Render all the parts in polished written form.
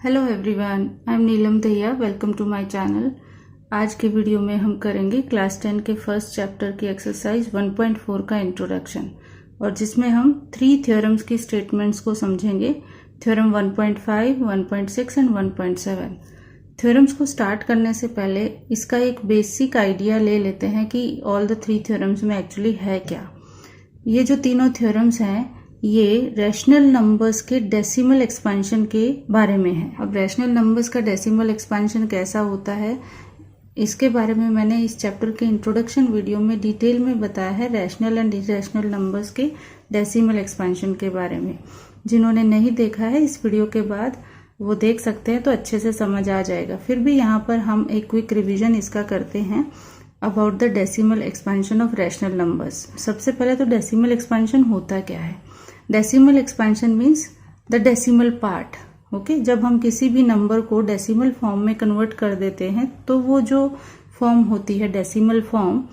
Hello everyone, I am Neelam Dahiya. Welcome to my channel. आज के video में हम करेंगे क्लास 10 के फर्स्ट चैप्टर की एक्सरसाइज 1.4 का इंट्रोडक्शन, और जिसमें हम 3 थ्योरम्स की स्टेटमेंट्स को समझेंगे। Theorem 1.5, 1.6 and 1.7। थ्योरम्स को स्टार्ट करने से पहले इसका एक बेसिक आइडिया ले लेते हैं कि ऑल द 3 थ्योरम्स में एक्चुअली है क्या। ये जो तीनों थ्योरम्स हैं ये रैशनल नंबर्स के डेसिमल एक्सपेंशन के बारे में है। अब रैशनल नंबर्स का डेसिमल एक्सपेंशन कैसा होता है इसके बारे में मैंने इस चैप्टर के इंट्रोडक्शन वीडियो में डिटेल में बताया है, रैशनल एंड इरेशनल नंबर्स के डेसिमल एक्सपेंशन के बारे में। जिन्होंने नहीं देखा है इस वीडियो के बाद वो देख सकते हैं, तो अच्छे से समझ आ जाएगा। फिर भी यहाँ पर हम एक क्विक रिविजन इसका करते हैं about the decimal expansion of rational numbers. सबसे पहले तो डेसिमल एक्सपेंशन होता क्या है। Decimal expansion means the decimal part. Okay, जब हम किसी भी नंबर को डेसिमल फॉर्म में कन्वर्ट कर देते हैं तो वो जो फॉर्म होती है डेसिमल फॉर्म,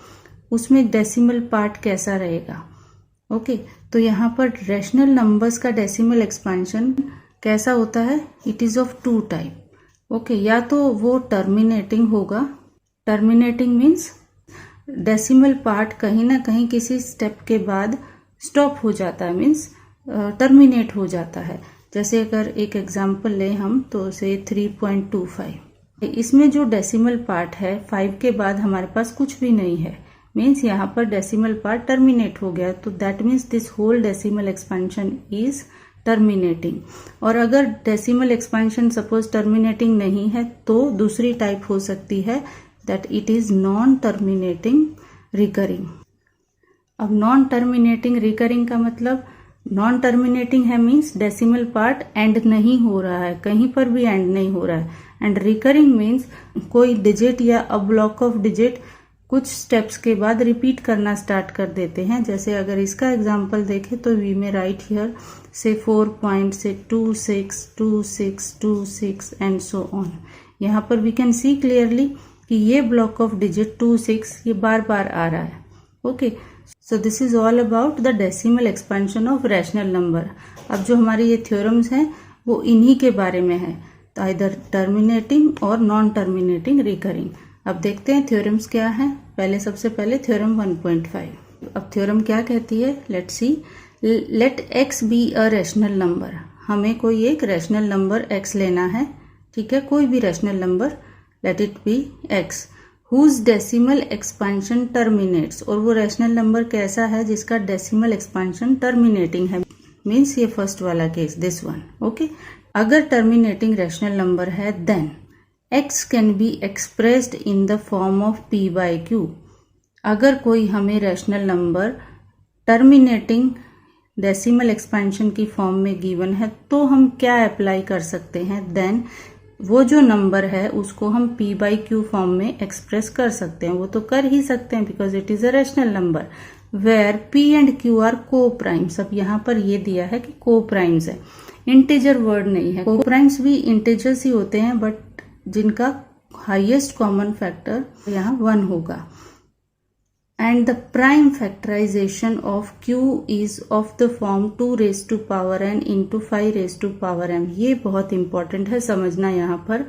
उसमें डेसिमल पार्ट कैसा रहेगा। ओके, तो यहाँ पर रैशनल नंबर्स का डेसिमल एक्सपेंशन कैसा होता है। It is of 2 type. Okay, या तो वो टर्मिनेटिंग होगा। टर्मिनेटिंग मीन्स डेसिमल पार्ट कहीं ना कहीं किसी स्टेप के बाद स्टॉप हो जाता है, मीन्स टर्मिनेट हो जाता है। जैसे अगर एक एग्जांपल लें हम तो से 3.25, इसमें जो डेसिमल पार्ट है 5 के बाद हमारे पास कुछ भी नहीं है, मीन्स यहाँ पर डेसिमल पार्ट टर्मिनेट हो गया, तो that means this whole decimal expansion is terminating. और अगर डेसिमल एक्सपेंशन सपोज टर्मिनेटिंग नहीं है तो दूसरी टाइप हो सकती है, that it is non terminating recurring. अब नॉन टर्मिनेटिंग रिकरिंग का मतलब, नॉन टर्मिनेटिंग है मीन्स डेसिमल पार्ट एंड नहीं हो रहा है, कहीं पर भी एंड नहीं हो रहा है। एंड रिकरिंग मीन्स कोई डिजिट या अ ब्लॉक ऑफ डिजिट कुछ स्टेप्स के बाद रिपीट करना स्टार्ट कर देते हैं। जैसे अगर इसका एग्जांपल देखें तो वी में राइट हियर से 4.262626 एंड सो ऑन। यहाँ पर वी कैन सी क्लियरली कि ये ब्लॉक ऑफ डिजिट 26 ये बार बार आ रहा है। Okay, so this is all about the decimal expansion of rational number. अब जो हमारे ये थ्योरम्स हैं वो इन्हीं के बारे में है, तो आइदर टर्मिनेटिंग और नॉन टर्मिनेटिंग रिकरिंग। अब देखते हैं थ्योरम्स क्या है। पहले सबसे पहले थ्योरम 1.5। अब थ्योरम क्या कहती है, let's see. Let x be a rational number. हमें कोई एक रैशनल नंबर x लेना है, ठीक है, कोई भी rational number, let it be x whose decimal expansion terminates। और वो रैशनल नंबर कैसा है जिसका डेसिमल एक्सपेंशन टर्मिनेटिंग है, मीन्स ये फर्स्ट वाला केस, दिस वन। ओके, अगर टर्मिनेटिंग रैशनल नंबर है then x can be expressed in the form of p by q। अगर कोई हमें rational number terminating decimal expansion की फॉर्म में गिवन है तो हम क्या अप्लाई कर सकते हैं, देन वो जो नंबर है उसको हम p बाई क्यू फॉर्म में एक्सप्रेस कर सकते हैं। वो तो कर ही सकते हैं because it is a rational number where p and q are coprimes. अब यहाँ पर ये दिया है कि को प्राइम्स है, इंटीजर वर्ड नहीं है। को प्राइम्स भी इंटीजर्स ही होते हैं बट जिनका हाईएस्ट कॉमन फैक्टर यहाँ 1 होगा। And the prime factorisation of q is of the form 2 raised to power n into 5 raised to power m। ये बहुत इंपॉर्टेंट है समझना यहाँ पर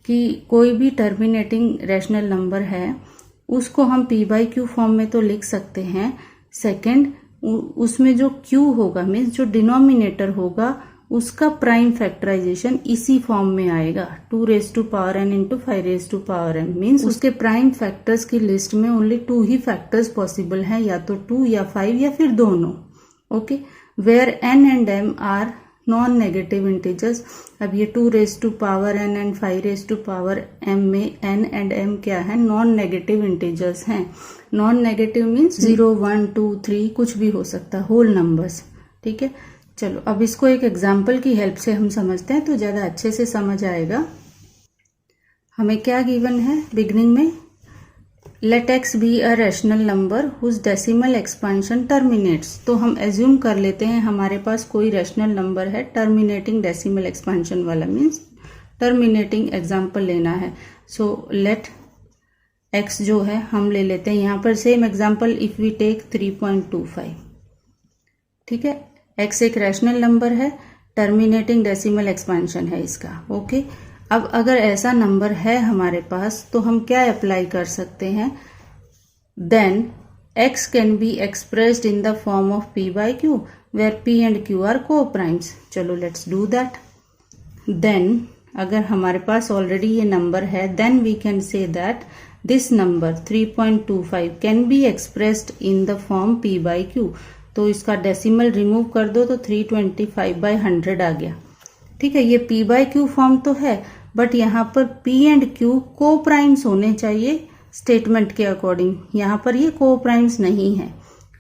कि कोई भी टर्मिनेटिंग रैशनल नंबर है उसको हम p बाई क्यू फॉर्म में तो लिख सकते हैं। सेकंड, उसमें जो q होगा मीन्स जो डिनोमिनेटर होगा उसका प्राइम फैक्टराइजेशन इसी फॉर्म में आएगा, 2 raised to power n into 5 raised to power m। Means उसके प्राइम फैक्टर्स की लिस्ट में ओनली 2 ही फैक्टर्स पॉसिबल हैं, या तो 2 या 5 या फिर दोनों। Okay, where n and m are non negative integers. अब ये 2 raised to power n and 5 raised to power m में n एंड m क्या है, नॉन नेगेटिव इंटीजर्स हैं। नॉन नेगेटिव मीन्स 0, 1, 2, 3 कुछ भी हो सकता है, होल नंबर्स। ठीक है, चलो अब इसको एक एग्जाम्पल की हेल्प से हम समझते हैं तो ज़्यादा अच्छे से समझ आएगा। हमें क्या गिवन है बिगनिंग में, let x be a rational number whose decimal expansion terminates. तो हम एज्यूम कर लेते हैं हमारे पास कोई रैशनल नंबर है टर्मिनेटिंग डेसिमल एक्सपेंशन वाला, मीन्स टर्मिनेटिंग एग्जाम्पल लेना है। सो लेट x जो है हम ले लेते हैं यहाँ पर same example, if we take 3.25। ठीक है, x एक रैशनल नंबर है टर्मिनेटिंग डेसिमल एक्सपेंशन है इसका। ओके, अब अगर ऐसा नंबर है हमारे पास तो हम क्या अप्लाई कर सकते हैं, then x can be expressed in the form of p by q where p and q are coprimes. चलो लेट्स डू दैट। देन अगर हमारे पास ऑलरेडी ये नंबर है, then we can say that this number 3.25 can be expressed in the form p by q। तो इसका decimal remove कर दो तो 325/100 आ गया। ठीक है, ये p by q फॉर्म तो है, बट यहाँ पर p एंड q को प्राइम्स होने चाहिए स्टेटमेंट के अकॉर्डिंग। यहाँ पर ये को प्राइम्स नहीं है,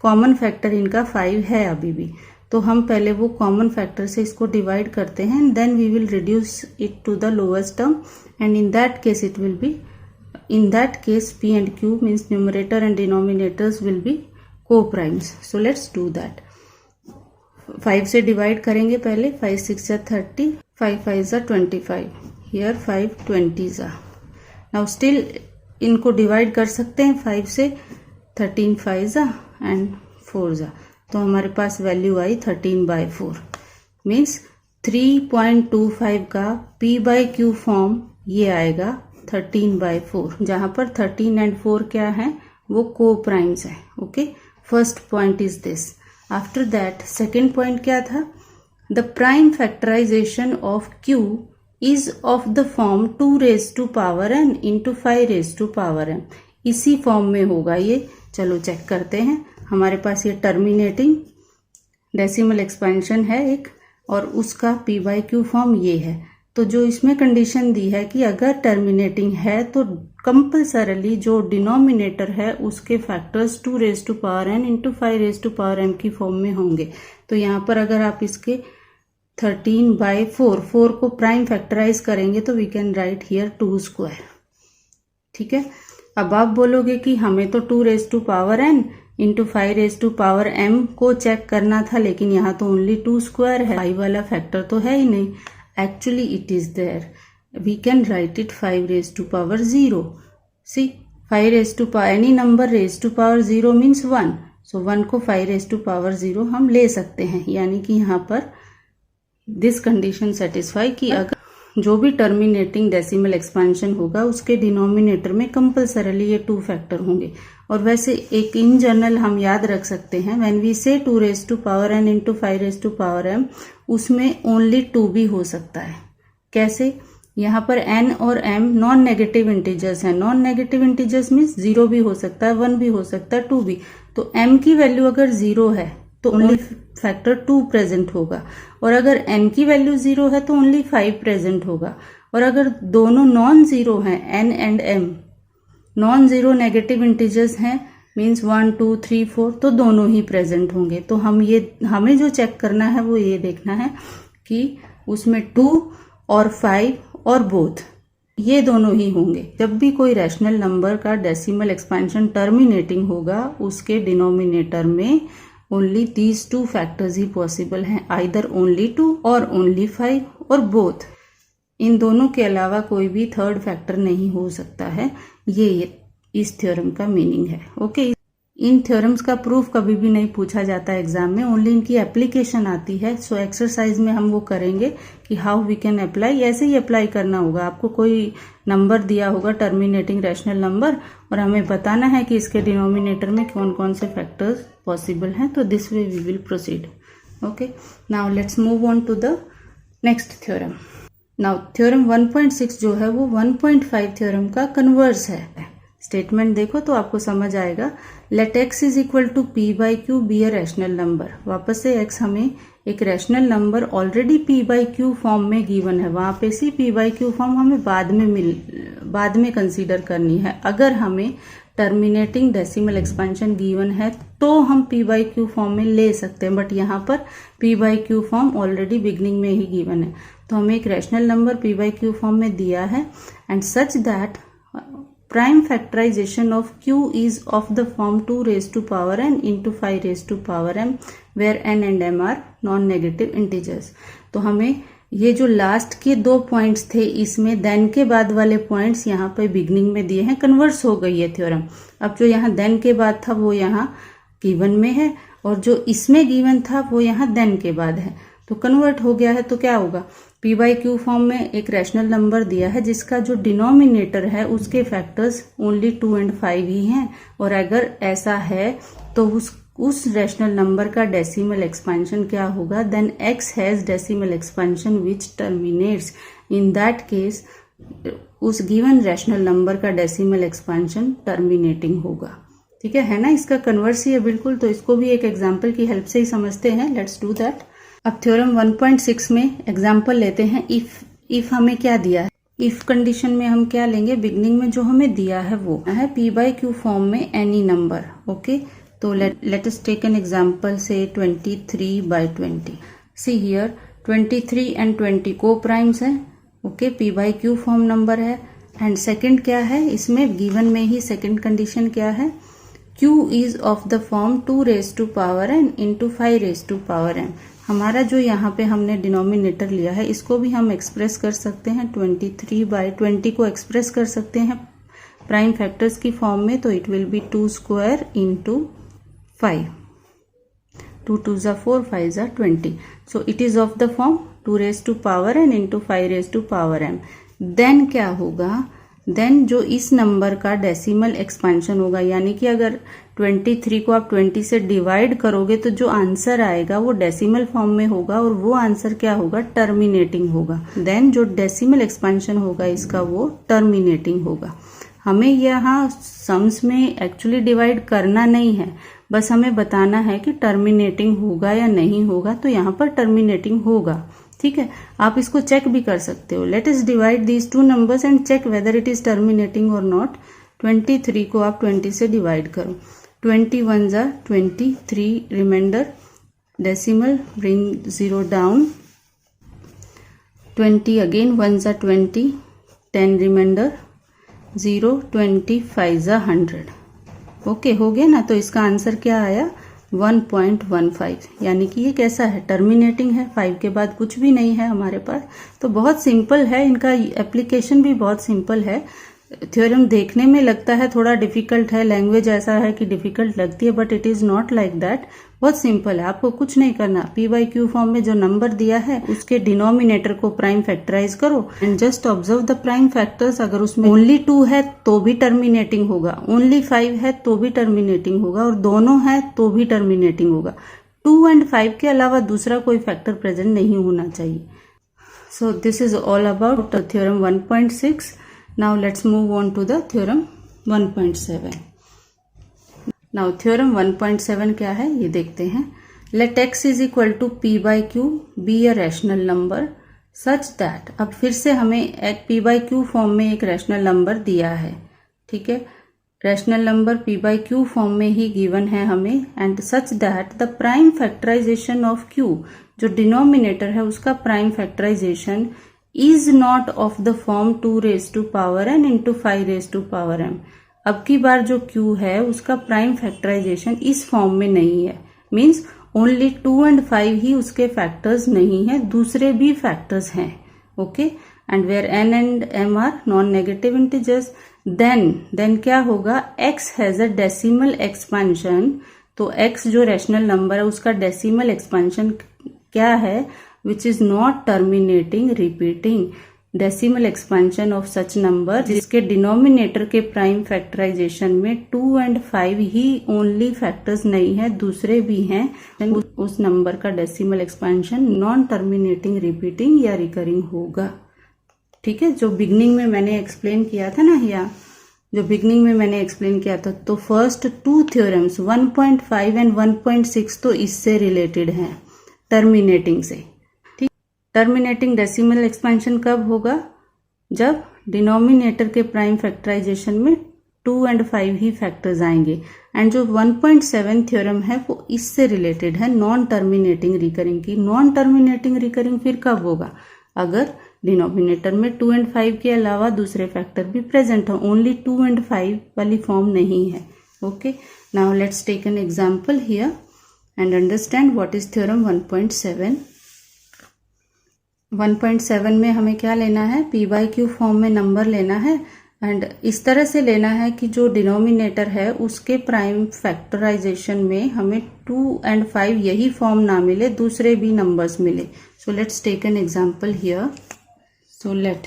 कॉमन फैक्टर इनका 5 है अभी भी। तो हम पहले वो कॉमन फैक्टर से इसको डिवाइड करते हैं and then we will reduce it to the lowest term and in that case it will be, in that case p and q means numerator and denominators will be coprimes. So let's do that. 5 से divide करेंगे पहले, 5 6 जा 30, 5 5 जा 25, here 5 20 जा। Now still इनको divide कर सकते हैं 5 से, 13 5 जा एंड 4 जा, तो हमारे पास वैल्यू आई 13/4 मीन्स 3.25 का p by q फॉर्म ये आएगा 13/4, जहां पर 13 एंड 4 क्या है, वो को प्राइम्स है। Okay, first point is this. After that second point क्या था, the prime factorisation of q is of the form 2 raised to power n into 5 raised to power m। इसी फॉर्म में होगा ये। चलो चेक करते हैं। हमारे पास ये टर्मिनेटिंग डेसिमल एक्सपेंशन है एक, और उसका p by q फॉर्म ये है। तो जो इसमें कंडीशन दी है कि अगर टर्मिनेटिंग है तो कंपल्सरली जो डिनोमिनेटर है उसके factors 2 raised to power n into 5 raised to power m की फॉर्म में होंगे। तो यहाँ पर अगर आप इसके 13/4 4 को प्राइम फैक्टराइज करेंगे तो we can write here 2 square. ठीक है, अब आप बोलोगे कि हमें तो 2 raised to power n into 5 raised to power m को चेक करना था, लेकिन यहाँ तो ओनली 2 स्क्वायर है, 5 वाला फैक्टर तो है ही नहीं। Actually it is there, we can write it 5 raised to power 0। See 5 raised to power any number raised to power 0 means 1, so 1 को 5 raised to power 0 हम ले सकते हैं। यानी कि यहाँ पर दिस कंडीशन सेटिस्फाई कि अगर जो भी टर्मिनेटिंग डेसिमल एक्सपेंशन होगा उसके डिनोमिनेटर में कंपल्सरली ये 2 फैक्टर होंगे। और वैसे एक इन जनरल हम याद रख सकते हैं, व्हेन वी से 2 raised to power n into 5 raised to power m, उसमें ओनली 2 भी हो सकता है। कैसे, यहाँ पर n और m नॉन नेगेटिव इंटीजर्स हैं। नॉन नेगेटिव इंटीजर्स मीन्स 0 भी हो सकता है, 1 भी हो सकता है, 2 भी। तो m की वैल्यू अगर 0 है तो ओनली फैक्टर 2 प्रेजेंट होगा, और अगर n की वैल्यू 0 है तो ओनली 5 प्रेजेंट होगा। और अगर दोनों नॉन जीरो हैं, n and m non zero negative integers हैं मीन्स 1 2 3 4, तो दोनों ही प्रेजेंट होंगे। तो हमें जो चेक करना है वो ये देखना है कि उसमें 2 और 5 और बोथ ये दोनों ही होंगे। जब भी कोई रैशनल नंबर का डेसिमल एक्सपेंशन टर्मिनेटिंग होगा उसके डिनोमिनेटर में only these 2 factors he possible हैं, आइदर ओनली 2 और ओनली 5 और बोथ। इन दोनों के अलावा कोई भी थर्ड फैक्टर नहीं हो सकता है। ये इस थ्योरम का मीनिंग है। ओके, इन थ्योरम्स का प्रूफ कभी भी नहीं पूछा जाता है एग्जाम में, ओनली इनकी एप्लीकेशन आती है। सो एक्सरसाइज में हम वो करेंगे कि हाउ वी कैन अप्लाई। ऐसे ही अप्लाई करना होगा। आपको कोई नंबर दिया होगा टर्मिनेटिंग रैशनल नंबर, और हमें बताना है कि इसके डिनोमिनेटर में कौन कौन से फैक्टर्स पॉसिबल हैं। तो this way we will proceed. Okay, now let's move on to the next theorem. Now theorem 1.6 जो है वो 1.5 थ्योरम का कन्वर्स है। स्टेटमेंट देखो तो आपको समझ आएगा। Let x is equal to p by q be a rational number. वापस से x हमें एक रैशनल नंबर already p by q form में गिवन है, वहां पे see p by q form हमें बाद में कंसीडर करनी है। अगर हमें टर्मिनेटिंग डेसिमल एक्सपेंशन गिवन है तो हम p बाई क्यू फॉर्म में ले सकते हैं, बट यहाँ पर p by q form already beginning में ही गिवन है। तो हमें एक rational number p by q form में दिया है and such that prime factorization of q is of the form 2 raised to power n into 5 raised to power m where n and m are non-negative integers। तो हमें ये जो last के 2 points थे इसमें देन के बाद वाले पॉइंट्स यहाँ पे बिगनिंग में दिए हैं। कन्वर्स हो गई है थ्योरम। अब जो यहाँ देन के बाद था वो यहाँ गिवन में है, और जो इसमें गिवन था वो यहाँ देन के बाद है। तो कन्वर्ट हो गया है तो क्या होगा, p बाई क्यू फॉर्म में एक रैशनल नंबर दिया है जिसका जो डिनोमिनेटर है उसके फैक्टर्स ओनली 2 एंड 5 ही हैं, और अगर ऐसा है तो उस रैशनल नंबर का डेसिमल एक्सपेंशन क्या होगा, then x has decimal expansion which terminates, in that case उस गिवन रैशनल नंबर का डेसिमल एक्सपेंशन टर्मिनेटिंग होगा। ठीक है ना, इसका कन्वर्स ही है बिल्कुल। तो इसको भी एक एग्जांपल की हेल्प से ही समझते हैं। Let's do that. अब थ्योरम 1.6 में एग्जांपल लेते हैं। इफ हमें क्या दिया है, इफ कंडीशन में हम क्या लेंगे, बिगनिंग में जो हमें दिया है वो है p बाई क्यू फॉर्म में एनी नंबर। ओके, तो let us take an example से 23/20। सी हियर 23 एंड 20 को प्राइम्स है। Okay, p by q form number है। एंड सेकंड क्या है, इसमें गिवन में ही सेकंड कंडीशन क्या है, q is of the form 2 raise to power n into 5 raise to power m। हमारा जो यहाँ पे हमने डिनोमिनेटर लिया है इसको भी हम एक्सप्रेस कर सकते हैं, 23/20 को एक्सप्रेस कर सकते हैं प्राइम फैक्टर्स की फॉर्म में। तो it will be 2 square into 5, 2 2 ज़ा 4, 5 ज़ा 20। So it is of the form 2 raise to power n into 5 raise to power m। Then क्या होगा, देन जो इस नंबर का डेसिमल एक्सपेंशन होगा, यानी कि अगर 23 को आप 20 से डिवाइड करोगे तो जो आंसर आएगा वो डेसिमल फॉर्म में होगा, और वो आंसर क्या होगा, टर्मिनेटिंग होगा। देन जो डेसिमल एक्सपेंशन होगा इसका वो टर्मिनेटिंग होगा। हमें यहाँ सम्स में एक्चुअली डिवाइड करना नहीं है, बस हमें बताना है कि टर्मिनेटिंग होगा या नहीं होगा। तो यहाँ पर टर्मिनेटिंग होगा। ठीक है, आप इसको चेक भी कर सकते हो। Let us divide these two numbers and check whether it is terminating और नॉट। 23 को आप 20 से डिवाइड करो, 21 ज़ा 23 remainder, decimal bring 0 down, 20 again 1 ज़ा 20, 10 रिमाइंडर 0, 25 ज़ा 100। ओके, हो गया ना। तो इसका आंसर क्या आया, 1.15। यानी कि ये कैसा है, टर्मिनेटिंग है, 5 के बाद कुछ भी नहीं है हमारे पास। तो बहुत सिंपल है, इनका एप्लीकेशन भी बहुत सिंपल है। थ्योरम देखने में लगता है थोड़ा डिफिकल्ट है, लैंग्वेज ऐसा है कि डिफिकल्ट लगती है, but it is not like that. बहुत सिंपल है, आपको कुछ नहीं करना। p बाई क्यू फॉर्म में जो नंबर दिया है उसके डिनोमिनेटर को प्राइम फैक्टराइज करो and just observe the prime factors. अगर उसमें ओनली 2 है तो भी टर्मिनेटिंग होगा, ओनली 5 है तो भी टर्मिनेटिंग होगा, और दोनों है तो भी टर्मिनेटिंग होगा। 2 एंड 5 के अलावा दूसरा कोई फैक्टर प्रेजेंट नहीं होना चाहिए। So this is all about theorem 1.6। Now let's move on to the theorem 1.7. Now theorem 1.7 क्या है ये देखते हैं। Let x is equal to p by q be a rational number such that, अब फिर से हमें एक p by q फॉर्म में एक रैशनल नंबर दिया है। ठीक है, rational number p by q form में ही गिवन है हमें, and such that the prime factorisation of q, जो डिनोमिनेटर है उसका prime factorisation is not of the form 2 raised to power n into 5 raised to power m। अब की बार जो q है उसका प्राइम फैक्टराइजेशन इस फॉर्म में नहीं है, मीन्स ओनली 2 एंड 5 ही उसके फैक्टर्स नहीं है, दूसरे भी फैक्टर्स हैं। Okay, and where n and m are non negative integers, then क्या होगा, x has a decimal expansion. तो x जो रैशनल नंबर है उसका डेसिमल एक्सपेंशन क्या है, which is not terminating repeating। Decimal expansion of such number जिसके denominator के प्राइम फैक्टराइजेशन में 2 एंड 5 ही ओनली फैक्टर्स नहीं है, दूसरे भी हैं। उस नंबर का decimal expansion non terminating repeating या रिकरिंग होगा। ठीक है, जो बिगनिंग में मैंने एक्सप्लेन किया था ना, या जो बिगनिंग में मैंने एक्सप्लेन किया था, तो फर्स्ट 2 थ्योरम्स 1.5 एंड 1.6 तो इससे रिलेटेड हैं, टर्मिनेटिंग से। टर्मिनेटिंग डेसिमल एक्सपेंशन कब होगा, जब डिनोमिनेटर के प्राइम फैक्टराइजेशन में 2 एंड 5 ही फैक्टर्स आएंगे। एंड जो 1.7 थ्योरम है वो इससे रिलेटेड है, नॉन टर्मिनेटिंग रिकरिंग की। नॉन टर्मिनेटिंग रिकरिंग फिर कब होगा, अगर डिनोमिनेटर में 2 एंड 5 के अलावा दूसरे फैक्टर भी प्रेजेंट हो, ओनली 2 एंड 5 वाली फॉर्म नहीं है। Okay, now let's take an example here and understand what is theorem 1.7। 1.7 में हमें क्या लेना है, p बाई क्यू फॉर्म में नंबर लेना है एंड इस तरह से लेना है कि जो डिनोमिनेटर है उसके प्राइम फैक्टराइजेशन में हमें 2 and 5 यही फॉर्म ना मिले, दूसरे भी नंबर्स मिले. So let's take an example here. So let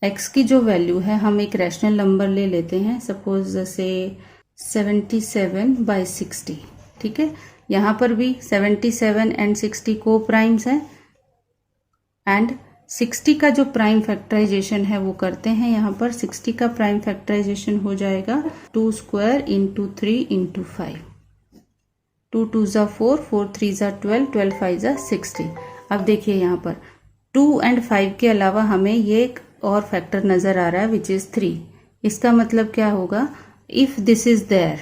x की जो वैल्यू है हम एक रैशनल नंबर ले लेते हैं, सपोज से 77/60. ठीक है, यहाँ पर भी 77 and 60 को प्राइम्स हैं एंड 60 का जो प्राइम फैक्टराइजेशन है वो करते हैं. यहाँ पर 60 का प्राइम फैक्टराइजेशन हो जाएगा 2 square into 3 into 5. 2 2s are 4, 4 3s are 12, 12 5s are 60. अब देखिए यहाँ पर 2 and 5 के अलावा हमें ये एक और फैक्टर नजर आ रहा है विच इज 3. इसका मतलब क्या होगा, if this is there,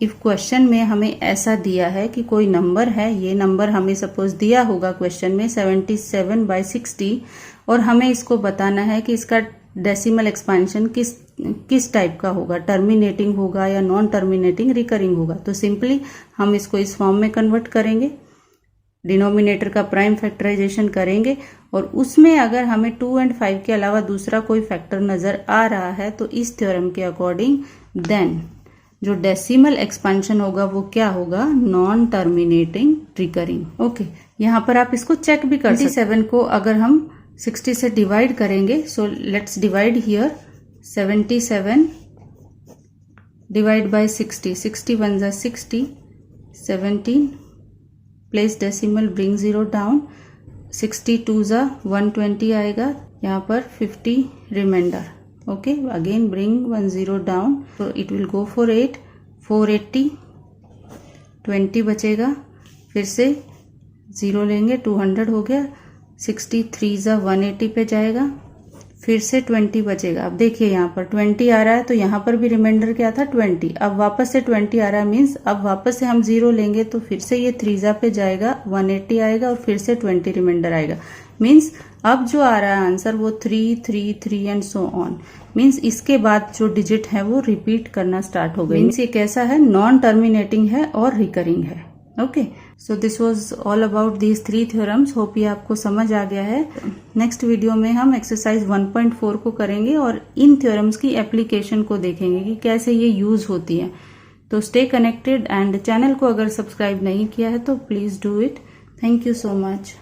if question में हमें ऐसा दिया है कि कोई नंबर है, ये नंबर हमें सपोज दिया होगा क्वेश्चन में 77/60 और हमें इसको बताना है कि इसका डेसिमल एक्सपेंशन किस टाइप का होगा, टर्मिनेटिंग होगा या नॉन टर्मिनेटिंग रिकरिंग होगा. तो सिंपली हम इसको इस फॉर्म में कन्वर्ट करेंगे, डिनोमिनेटर का प्राइम फैक्टराइजेशन करेंगे और उसमें अगर हमें 2 and 5 के अलावा दूसरा कोई फैक्टर नजर आ रहा है तो इस थ्योरम के अकॉर्डिंग देन जो डेसिमल एक्सपेंशन होगा वो क्या होगा, नॉन टर्मिनेटिंग रिकरिंग. ओके, यहाँ पर आप इसको चेक भी कर सकते हैं. 27 को अगर हम 60 से डिवाइड करेंगे, so let's divide here. 77 divide by 60, 60 1s are 60, 17 place decimal bring 0 down, 62s are 120 आएगा, यहाँ पर 50 remainder. Okay, again bring 1 0 down, तो इट विल गो फॉर 8, 480, 20 बचेगा, फिर से 0 लेंगे, 200 हो गया, 63s are 180 पे जाएगा, फिर से 20 बचेगा. अब देखिए यहाँ पर 20 आ रहा है तो यहाँ पर भी रिमाइंडर क्या था, 20. अब वापस से 20 आ रहा है, मीन्स अब वापस से हम 0 लेंगे तो फिर से ये 3s पे जाएगा, 180 आएगा और फिर से 20 रिमाइंडर आएगा. मीन्स अब जो आ रहा है आंसर वो 3 3 3 एंड सो ऑन. मीन्स इसके बाद जो डिजिट है वो रिपीट करना स्टार्ट हो गई. मीन्स ये कैसा है, नॉन टर्मिनेटिंग है और रिकरिंग है. Okay, so this was all about these 3 theorems. Hope ये आपको समझ आ गया है. नेक्स्ट वीडियो में हम एक्सरसाइज 1.4 को करेंगे और इन थ्योरम्स की एप्लीकेशन को देखेंगे कि कैसे ये यूज होती है. तो स्टे कनेक्टेड एंड चैनल को अगर सब्सक्राइब नहीं किया है तो please do it. Thank you so much.